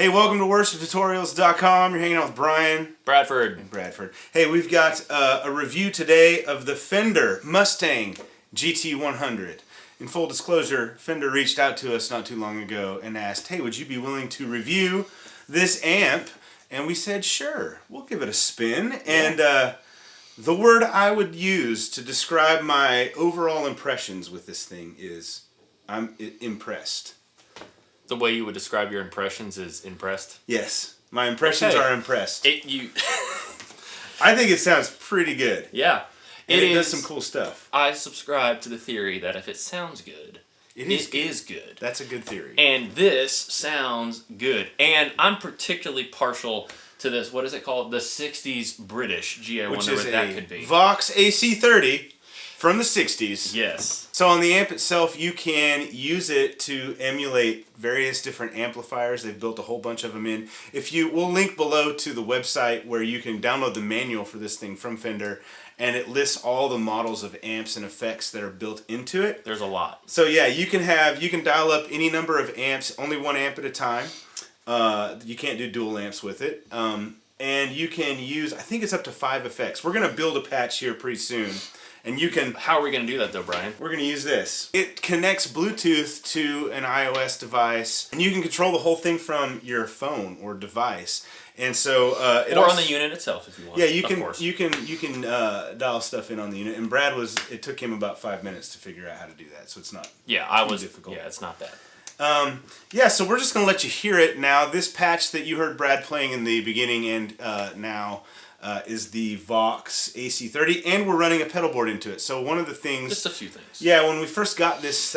Hey, welcome to worshiptutorials.com. You're hanging out with Brian. Bradford. And Bradford. Hey, we've got a review today of the Fender Mustang GT 100. In full disclosure, Fender reached out to us not too long ago and asked, hey, would you be willing to review this amp? And we said, sure, we'll give it a spin. And the word I would use to describe my overall impressions with this thing is I'm impressed. The way you would describe your impressions is impressed? Yes. My impressions are impressed. I think it sounds pretty good. Yeah. It does some cool stuff. I subscribe to the theory that if it sounds good, it is good. That's a good theory. And this sounds good. And I'm particularly partial to this, what is it called? The 60s British. Gee, I wonder what that could be. Vox AC30 from the 60s. Yes. So on the amp itself, you can use it to emulate various different amplifiers. They've built a whole bunch of them in. We'll link below to the website where you can download the manual for this thing from Fender, and it lists all the models of amps and effects that are built into it. There's a lot. So yeah, you can dial up any number of amps, only one amp at a time. You can't do dual amps with it. And you can use, I think it's up to 5 effects. We're going to build a patch here pretty soon. And you can... How are we going to do that though, Brian? We're going to use this. It connects Bluetooth to an iOS device, and you can control the whole thing from your phone or device. And so or on the unit itself if you want. Yeah, you can dial stuff in on the unit. And it took him about 5 minutes to figure out how to do that, so it's not difficult. Yeah, it's not bad. So we're just going to let you hear it now. This patch that you heard Brad playing in the beginning and now is the Vox AC30, and we're running a pedal board into it. So one of the things... Just a few things. Yeah, when we first got this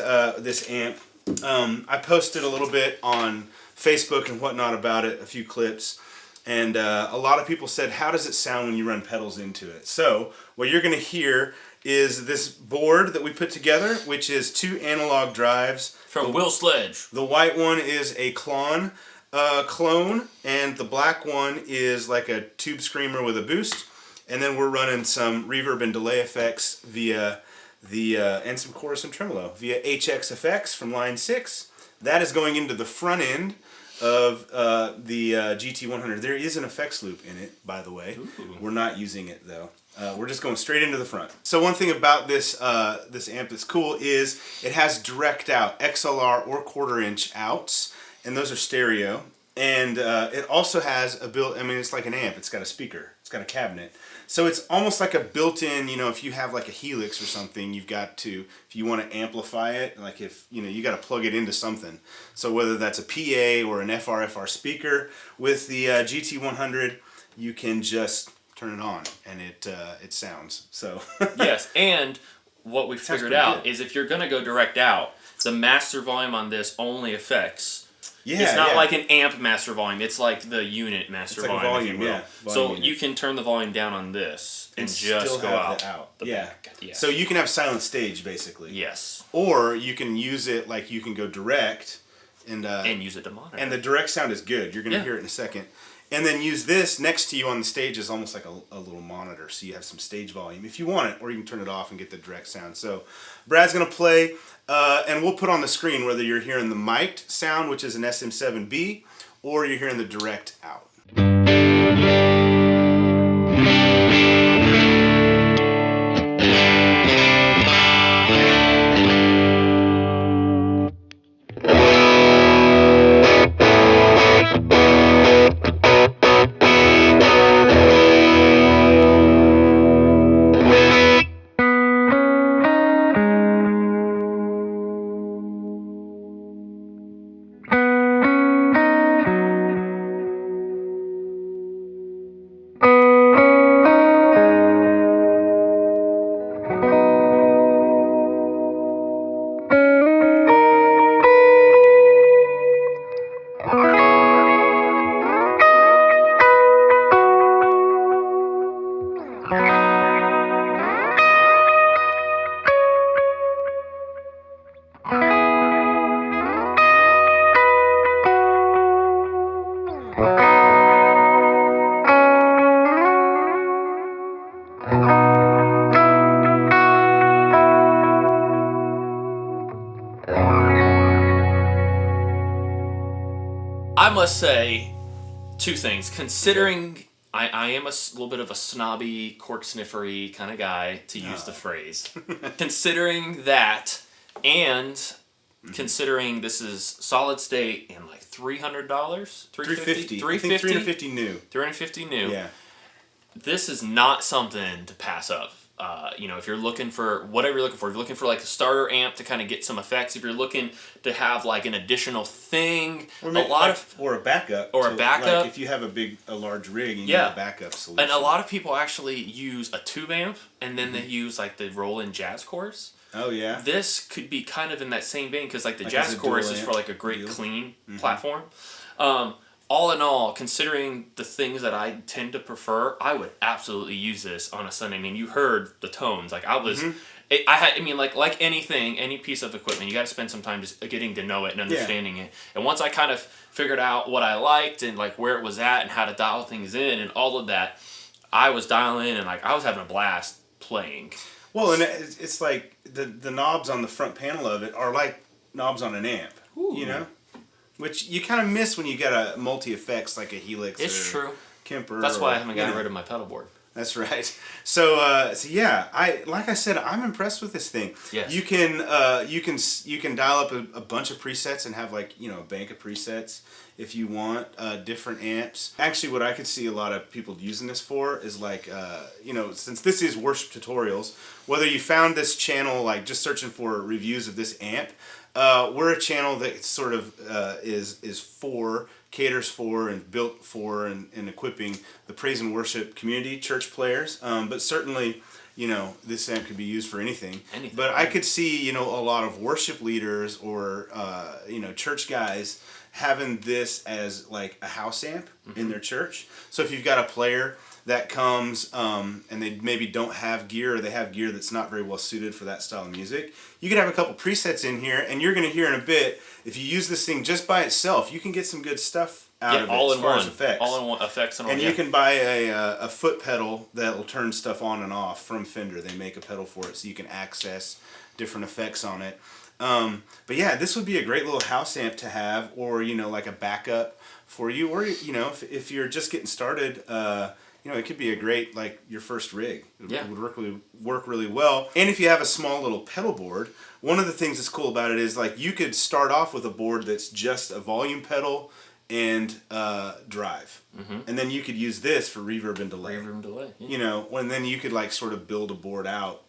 amp, I posted a little bit on Facebook and whatnot about it, a few clips, and a lot of people said, how does it sound when you run pedals into it? So what you're going to hear is this board that we put together, which is 2 analog drives. From Will Sledge. The white one is a clone, and the black one is like a tube screamer with a boost. And then we're running some reverb and delay effects via and some chorus and tremolo via HX effects from line 6. That is going into the front end of the GT100. There is an effects loop in it, by the way. Ooh. We're not using it though. We're just going straight into the front. So one thing about this amp that's cool is it has direct out XLR or 1/4 inch outs, and those are stereo. And it also has it's like an amp. It's got a speaker. It's got a cabinet. So it's almost like a built-in, if you have like a Helix or something, you've got to, if you want to amplify it, like you got to plug it into something. So whether that's a PA or an FR speaker, with the GT100, you can just turn it on and it sounds. So yes, and what we figured out is if you're going to go direct out, the master volume on this only affects... Yeah, it's not like an amp master volume. It's like the unit master volume, if you will. Yeah, so you can turn the volume down on this and just go out the back. Yeah. So you can have silent stage, basically. Yes. Or you can use it like you can go direct and use it to monitor. And the direct sound is good. You're going to hear it in a second. And then use this next to you on the stage as almost like a little monitor, so you have some stage volume if you want it, or you can turn it off and get the direct sound. So Brad's going to play, and we'll put on the screen whether you're hearing the mic'd sound, which is an SM7b, or you're hearing the direct out. must say two things. Considering I am a little bit of a snobby, cork sniffery kind of guy, to use the phrase. Considering that, and considering this is solid state and like $300, $350, $350 new. $350 new. Yeah. This is not something to pass up. If you're looking for whatever you're looking for, if you're looking for like a starter amp to kind of get some effects, if you're looking to have like an additional thing, or a backup, like if you have a large rig and you need a backup solution. And a lot of people actually use a tube amp and then they use like the roll-in jazz chorus. Oh yeah. This could be kind of in that same vein because like the jazz chorus is for like a great clean platform. All in all, considering the things that I tend to prefer, I would absolutely use this on a Sunday. I mean, you heard the tones. Like I was, like anything, any piece of equipment, you got to spend some time just getting to know it and understanding it. And once I kind of figured out what I liked and like where it was at and how to dial things in and all of that, I was dialing in and like I was having a blast playing. Well, and it's like the knobs on the front panel of it are like knobs on an amp. Ooh. You know. Which you kind of miss when you get a multi-effects like a Helix or Kemper. That's why I haven't gotten rid of my pedal board. That's right. So yeah, like I said, I'm impressed with this thing. Yes. You can dial up a bunch of presets and have like a bank of presets if you want different amps. Actually, what I could see a lot of people using this for is like since this is worship tutorials, whether you found this channel like just searching for reviews of this amp. We're a channel that sort of caters for and built for and equipping the praise and worship community, church players. But certainly, this amp could be used for anything. But I could see, a lot of worship leaders or, church guys having this as like a house amp in their church. So if you've got a player that comes and they maybe don't have gear or they have gear that's not very well suited for that style of music, you could have a couple presets in here, and you're going to hear in a bit, if you use this thing just by itself, you can get some good stuff out of it as far as effects. All-in-one effects. And you can buy a foot pedal that'll turn stuff on and off from Fender. They make a pedal for it so you can access different effects on it. But yeah, this would be a great little house amp to have, or like a backup for you, or if you're just getting started, it could be a great like your first rig. It would work really well. And if you have a small little pedal board, one of the things that's cool about it is like you could start off with a board that's just a volume pedal and drive, and then you could use this for reverb and delay. Yeah. And then you could like sort of build a board out,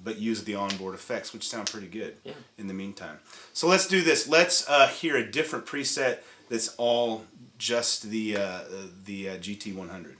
but use the onboard effects, which sound pretty good. Yeah. In the meantime, so let's do this. Let's hear a different preset that's all just the GT100.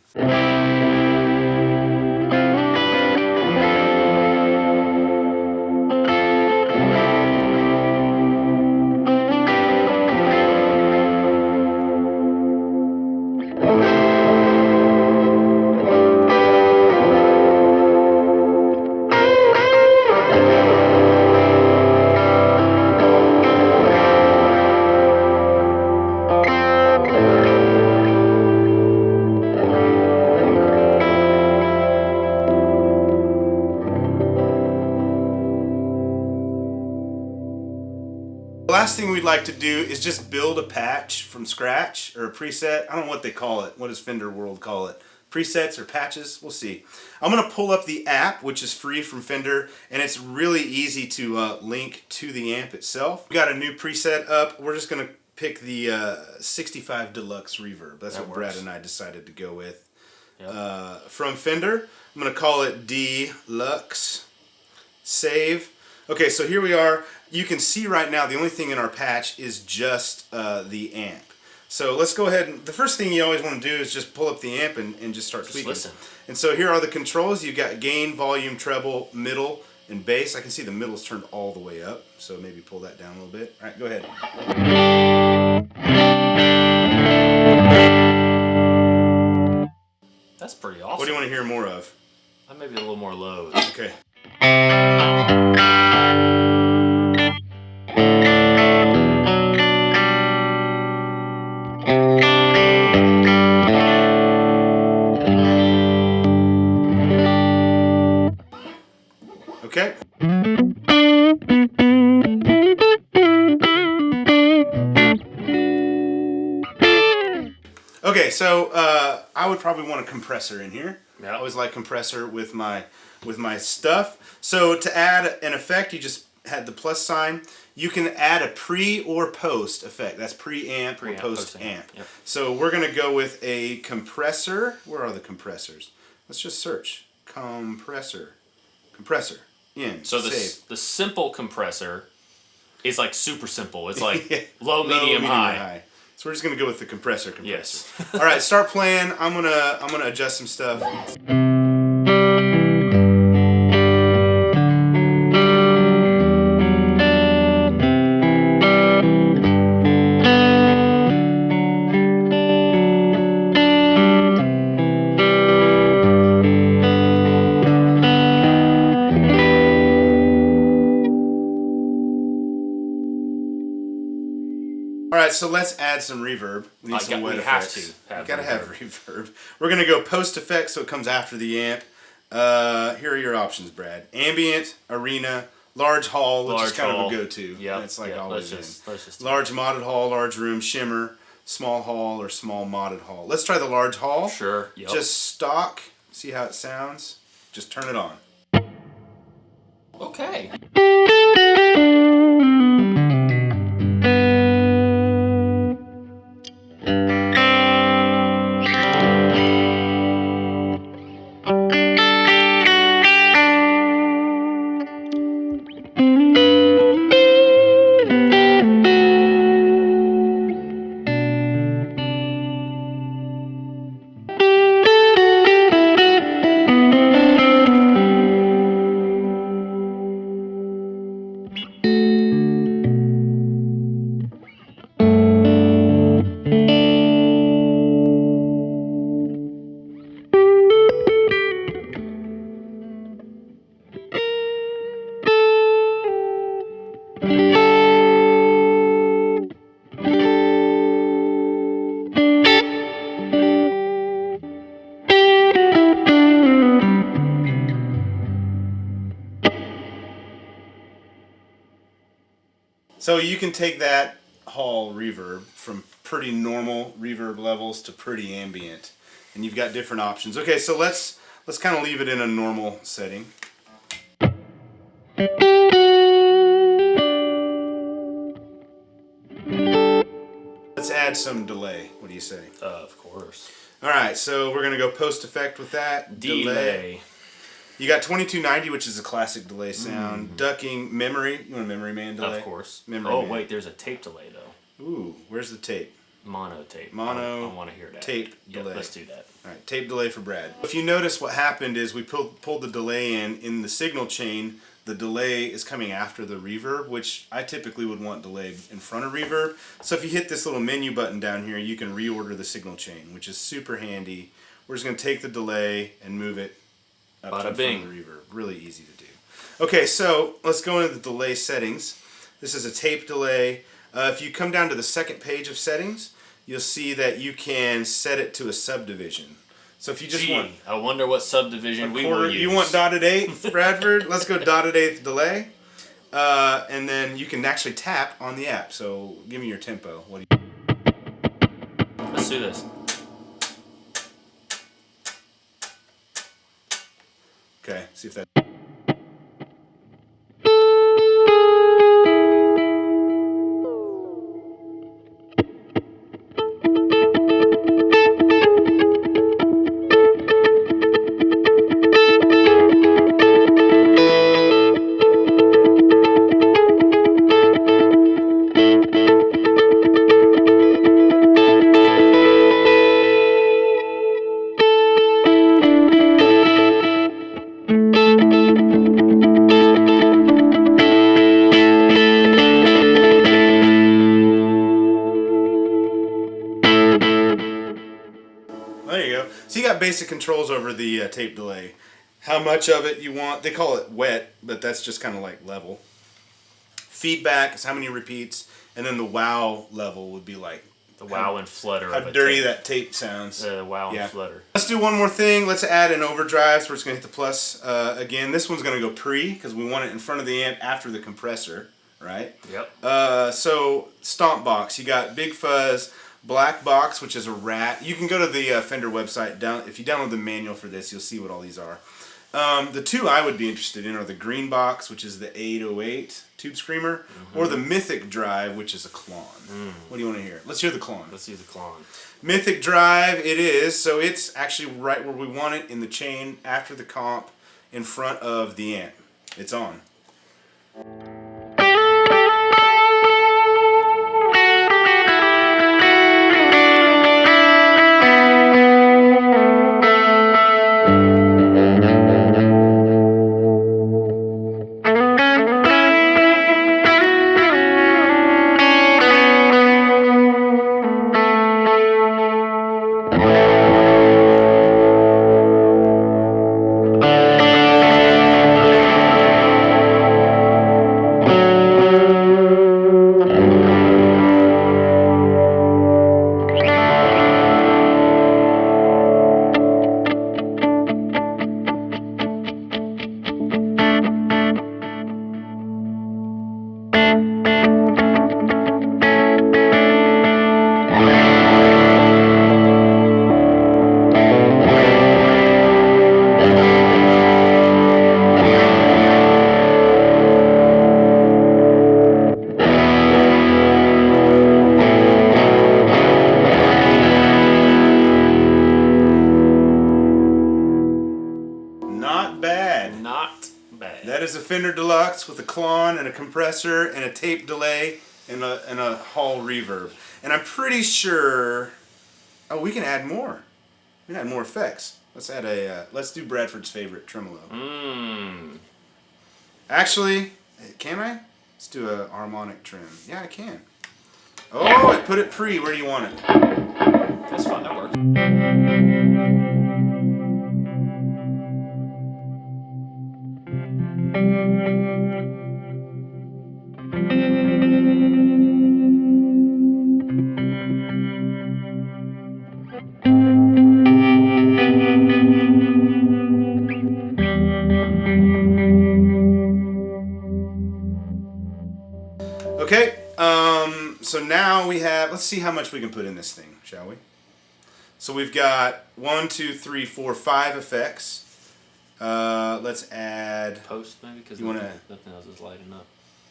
The last thing we'd like to do is just build a patch from scratch, or a preset. I don't know what they call it. What does Fender World call it? Presets or patches? We'll see. I'm going to pull up the app, which is free from Fender, and it's really easy to link to the amp itself. We got a new preset up. We're just going to pick the 65 Deluxe Reverb. That's what Brad and I decided to go with. Yep. From Fender. I'm going to call it Deluxe. Save. Okay, so here we are. You can see right now the only thing in our patch is just the amp. So let's go ahead and the first thing you always want to do is just pull up the amp and just start tweaking. Listen. And so here are the controls. You've got gain, volume, treble, middle, and bass. I can see the middle's turned all the way up, so maybe pull that down a little bit. All right, go ahead. That's pretty awesome. What do you want to hear more of? Maybe a little more low. Okay. Okay. Okay, so I would probably want a compressor in here. Yep. I always like compressor with my stuff. So to add an effect, you just had the plus sign. You can add a pre or post effect. That's preamp or post amp. Yep. So we're going to go with a compressor. Where are the compressors? Let's just search. Compressor. In. So Save. the simple compressor is like super simple. It's like Yeah. low, medium, high. So we're just gonna go with the compressor. Yes. All right, start playing. I'm gonna adjust some stuff. All right, so let's add some reverb. We need some wet effects. We gotta have reverb. We're gonna go post effect, so it comes after the amp. Here are your options, Brad. Ambient, arena, large hall, which is kind of a go-to. Yeah, it's like always let's just large modded hall, large room, shimmer, small hall, or small modded hall. Let's try the large hall. Sure. Yep. Just stock. See how it sounds. Just turn it on. Okay. So you can take that hall reverb from pretty normal reverb levels to pretty ambient, and you've got different options. Okay, so let's kind of leave it in a normal setting. Let's add some delay. What do you say? Of course. All right, so we're gonna go post effect with that Delay. You got 2290, which is a classic delay sound. Ducking, memory. You want a memory man delay? Of course. Memory man. Wait, there's a tape delay though. Ooh, where's the tape? Mono tape. Mono. I want to hear that. Tape delay. Let's do that. All right, tape delay for Brad. If you notice, what happened is we pulled the delay in the signal chain. The delay is coming after the reverb, which I typically would want delay in front of reverb. So if you hit this little menu button down here, you can reorder the signal chain, which is super handy. We're just going to take the delay and move it up to in front of the reverb. Really easy to do. Okay, so let's go into the delay settings. This is a tape delay. If you come down to the second page of settings, you'll see that you can set it to a subdivision. So if you just want... I wonder what subdivision we will use. You want dotted eighth, Bradford? Let's go dotted eighth delay. And then you can actually tap on the app. So give me your tempo. What do you... Let's do this. Okay, see if that... There you go. So you got basic controls over the tape delay. How much of it you want. They call it wet, but that's just kind of like level. Feedback is how many repeats, and then the wow level would be like the wow and flutter. How dirty that tape sounds. Wow and flutter. Let's do one more thing. Let's add an overdrive. So we're just going to hit the plus again. This one's going to go pre because we want it in front of the amp after the compressor, right? Yep. So stomp box. You got big fuzz, black box, which is a rat. You can go to the Fender website. If you download the manual for this, you'll see what all these are. The two I would be interested in are the green box, which is the 808 Tube Screamer, or the Mythic Drive, which is a Klon. What do you want to hear? Let's hear the Klon. Let's hear the Klon. Mythic Drive, it is. So it's actually right where we want it in the chain after the comp in front of the amp. It's on. That is a Fender Deluxe with a Klon and a compressor and a tape delay and a Hall reverb. And I'm pretty sure, oh, we can add more. We can add more effects. Let's add let's do Bradford's favorite, tremolo. Actually, can I? Let's do a harmonic trim. Yeah, I can. Oh, I put it pre. Where do you want it? That's fine. That works. Okay, so now we have, let's see how much we can put in this thing, shall we? So we've got 1, 2, 3, 4, 5 effects. Let's add... Post, maybe? Because nothing else is lighting up.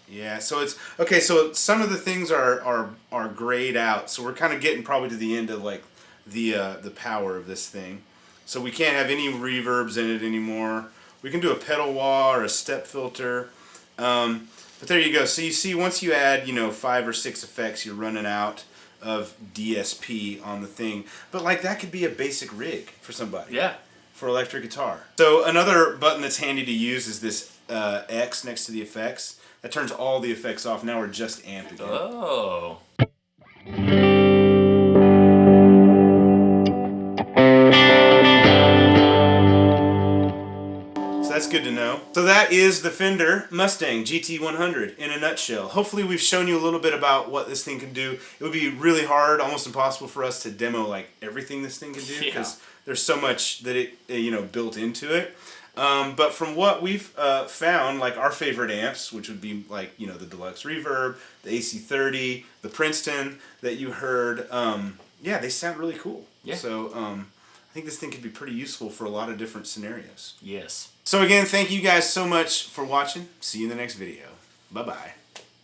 Yeah, so it's... Okay, so some of the things are grayed out, so we're kind of getting probably to the end of, like, the power of this thing. So we can't have any reverbs in it anymore. We can do a pedal wah or a step filter. But there you go. So you see, once you add, 5 or 6 effects, you're running out of DSP on the thing. But like that could be a basic rig for somebody. Yeah. For electric guitar. So another button that's handy to use is this X next to the effects. That turns all the effects off. Now we're just amp again. Oh. That's good to know. So that is the Fender Mustang GT 100 in a nutshell. Hopefully we've shown you a little bit about what this thing can do. It would be really hard, almost impossible for us to demo like everything this thing can do because there's so much that it built into it. But from what we've found, like our favorite amps, which would be like the Deluxe Reverb, the AC30, the Princeton that you heard, yeah, they sound really cool. Yeah. So I think this thing could be pretty useful for a lot of different scenarios. Yes. So again, thank you guys so much for watching. See you in the next video. Bye-bye.